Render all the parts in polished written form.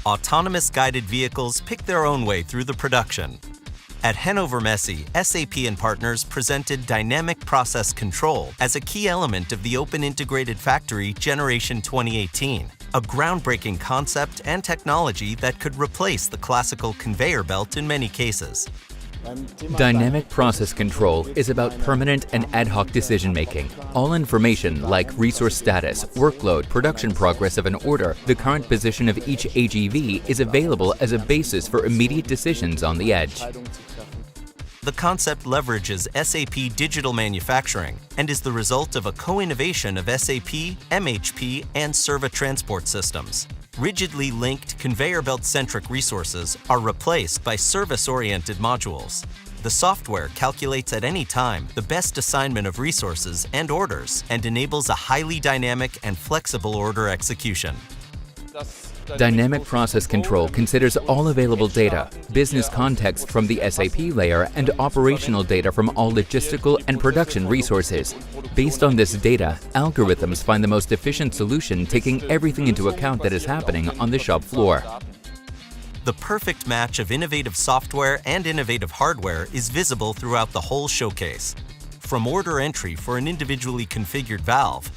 Autonomous guided vehicles pick their own way through the production. At Hannover Messe, SAP and partners presented Dynamic Process Control as a key element of the Open Integrated Factory Generation 2018, a groundbreaking concept and technology that could replace the classical conveyor belt in many cases. Dynamic process control is about permanent and ad hoc decision-making. All information like resource status, workload, production progress of an order, the current position of each AGV is available as a basis for immediate decisions on the edge. The concept leverages SAP digital manufacturing and is the result of a co-innovation of SAP, MHP, and Serva Transport Systems. Rigidly linked conveyor belt-centric resources are replaced by service-oriented modules. The software calculates at any time the best assignment of resources and orders and enables a highly dynamic and flexible order execution. Dynamic process control considers all available data, business context from the SAP layer, and operational data from all logistical and production resources. Based on this data, algorithms find the most efficient solution, taking everything into account that is happening on the shop floor. The perfect match of innovative software and innovative hardware is visible throughout the whole showcase. From order entry for an individually configured valve,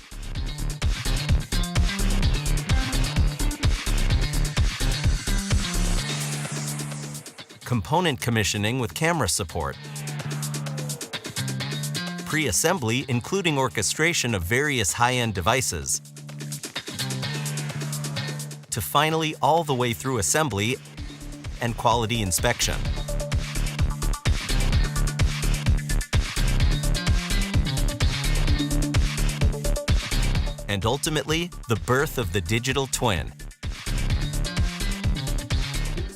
component commissioning with camera support, pre-assembly including orchestration of various high-end devices, to finally all the way through assembly and quality inspection. And ultimately, the birth of the digital twin.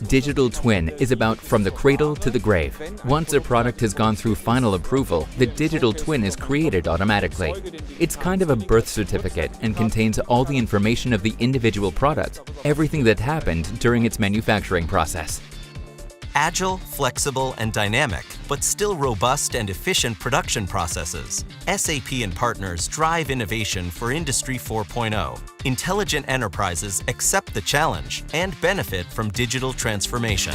Digital twin is about from the cradle to the grave. Once a product has gone through final approval, the digital twin is created automatically. It's kind of a birth certificate and contains all the information of the individual product, everything that happened during its manufacturing process. Agile, flexible, and dynamic, but still robust and efficient production processes. SAP and partners drive innovation for Industry 4.0. Intelligent enterprises accept the challenge and benefit from digital transformation.